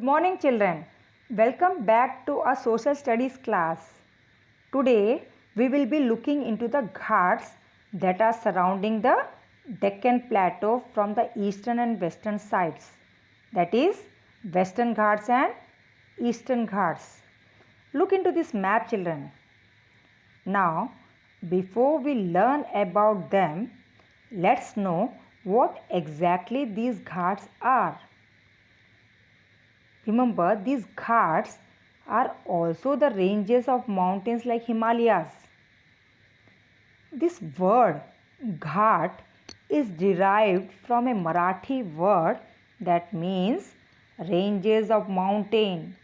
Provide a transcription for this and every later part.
morning children. Welcome back to our social studies class. Today we will be looking into the ghats that are surrounding the Deccan Plateau from the eastern and western sides. That is Western Ghats and Eastern Ghats. Look into this map children. Now before we learn about them, let's know what exactly these ghats are. Remember, these ghats are also the ranges of mountains like Himalayas. This word ghat is derived from a Marathi word that means ranges of mountain.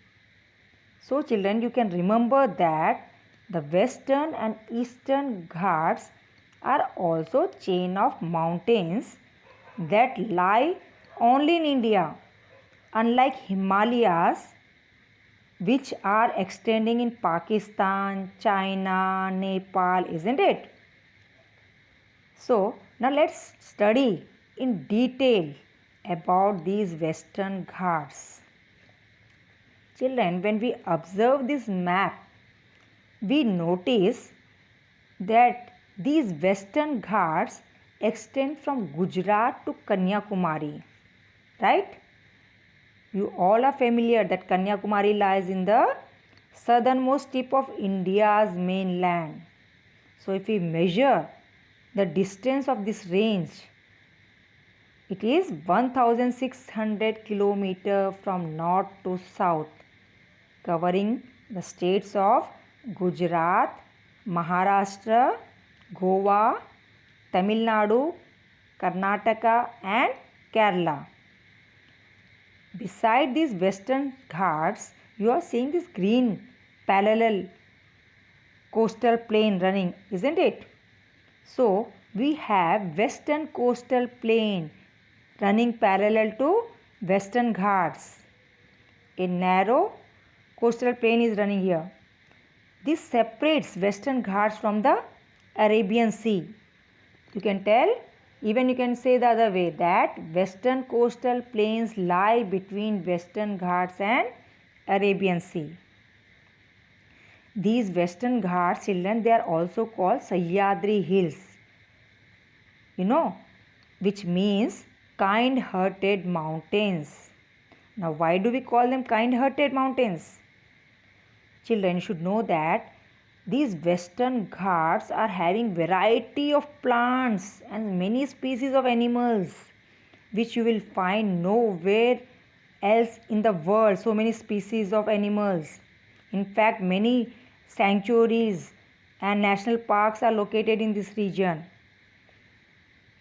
So children, you can remember that the western and eastern ghats are also chain of mountains that lie only in India, unlike Himalayas, which are extending in Pakistan, China, Nepal, isn't it? So now let's study in detail about these western ghats. Children, when we observe this map, we notice that these western ghats extend from Gujarat to Kanyakumari, right? You all are familiar that Kanyakumari lies in the southernmost tip of India's mainland. So if we measure the distance of this range, it is 1600 km from north to south, covering the states of Gujarat, Maharashtra, Goa, Tamil Nadu, Karnataka and Kerala. Beside these western ghats, you are seeing this green parallel coastal plain running, isn't it? So we have western coastal plain running parallel to western ghats. A narrow coastal plain is running here. This separates western ghats from the Arabian Sea. You can tell, even you can say the other way, that western coastal plains lie between western ghats and Arabian Sea. These western ghats, children, they are also called Sahyadri Hills, which means kind-hearted mountains. Now why do we call them kind-hearted mountains? Children, you should know that these western ghats are having variety of plants and many species of animals which you will find nowhere else in the world. So many species of animals. In fact, many sanctuaries and national parks are located in this region.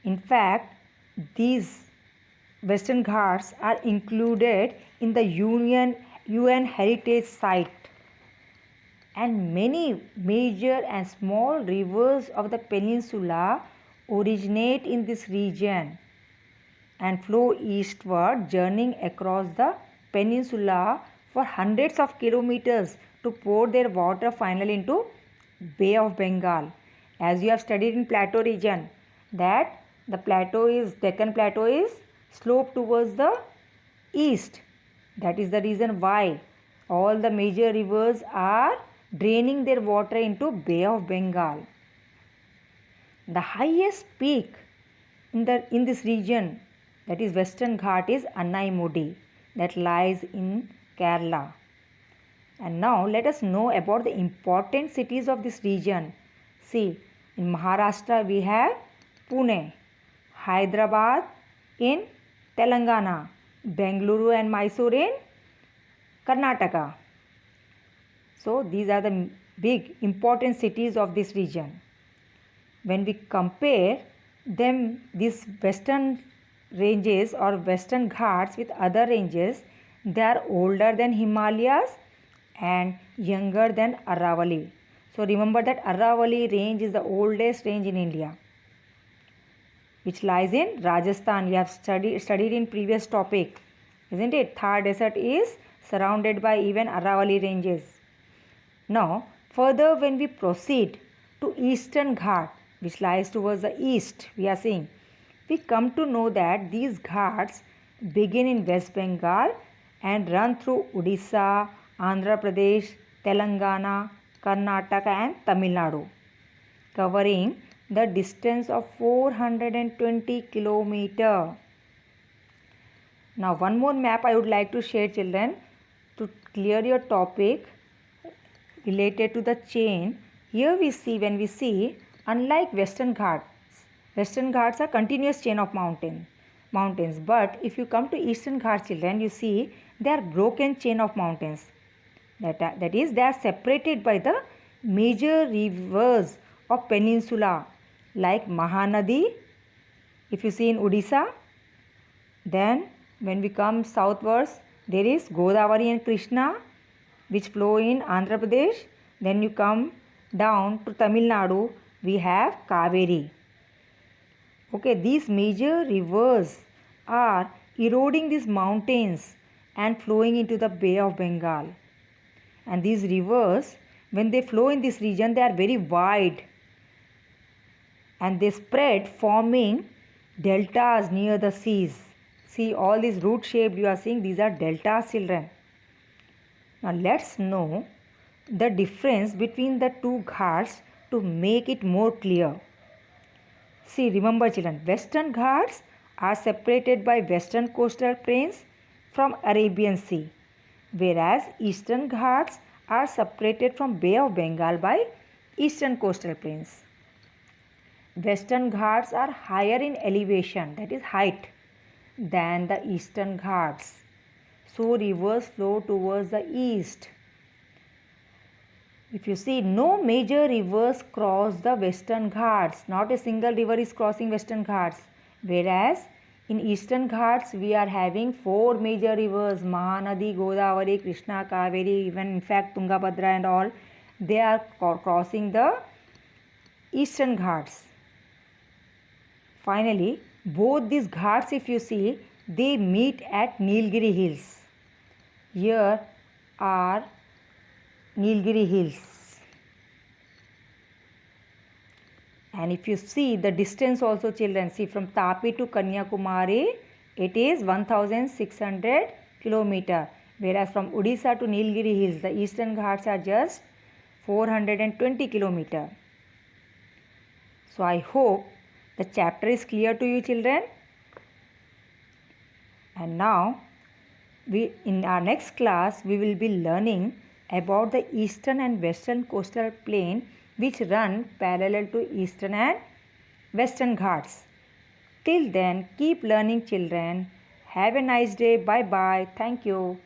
In fact, these western ghats are included in the UN Heritage Site. And many major and small rivers of the peninsula originate in this region and flow eastward, journeying across the peninsula for hundreds of kilometers to pour their water finally into Bay of Bengal. As you have studied in plateau region, that the Deccan Plateau is sloped towards the east. That is the reason why all the major rivers are draining their water into Bay of Bengal. The highest peak in this region, that is Western Ghat, is Anaimudi, that lies in Kerala. And now let us know about the important cities of this region. See, in Maharashtra we have Pune, Hyderabad in Telangana, Bengaluru and Mysore in Karnataka. So these are the big important cities of this region. When we compare them, these western ranges or western ghats with other ranges, they are older than Himalayas and younger than Aravalli. So remember that Aravalli range is the oldest range in India, which lies in Rajasthan. We have studied in previous topic, isn't it? Thar Desert is surrounded by even Aravalli ranges. Now, further when we proceed to Eastern Ghat, which lies towards the east, we are seeing, we come to know that these ghats begin in West Bengal and run through Odisha, Andhra Pradesh, Telangana, Karnataka and Tamil Nadu, covering the distance of 420 kilometers. Now one more map I would like to share, children, to clear your topic related to the chain. Here we see, when we see, unlike Western Ghats are continuous chain of mountains. But if you come to Eastern Ghats, children, you see they are broken chain of mountains. That is, they are separated by the major rivers of peninsula like Mahanadi, if you see in Odisha. Then when we come southwards, there is Godavari and Krishna, which flow in Andhra Pradesh. Then you come down to Tamil Nadu, we have Kaveri. Okay, these major rivers are eroding these mountains and flowing into the Bay of Bengal. And these rivers, when they flow in this region, they are very wide and they spread, forming deltas near the seas. See, all these root shaped you are seeing, these are deltas, children. Now let's know the difference between the two ghats to make it more clear. See, remember, children, Western Ghats are separated by Western coastal plains from Arabian Sea, whereas Eastern Ghats are separated from Bay of Bengal by Eastern coastal plains. Western Ghats are higher in elevation, that is height, than the Eastern Ghats. So rivers flow towards the east. If you see, no major rivers cross the Western Ghats. Not a single river is crossing Western Ghats. Whereas in Eastern Ghats, we are having 4 major rivers: Mahanadi, Godavari, Krishna, Kaveri, even in fact Tungabhadra and all. They are crossing the Eastern Ghats. Finally, both these ghats, if you see, they meet at Nilgiri Hills. Here are Nilgiri Hills. And if you see the distance also, children, see, from Tapi to Kanyakumari, it is 1600 kilometers. Whereas from Odisha to Nilgiri Hills, the Eastern Ghats are just 420 kilometers. So I hope the chapter is clear to you, children. And now, in our next class, we will be learning about the eastern and western coastal plain which run parallel to Eastern and Western Ghats. Till then, keep learning, children. Have a nice day. Bye bye. Thank you.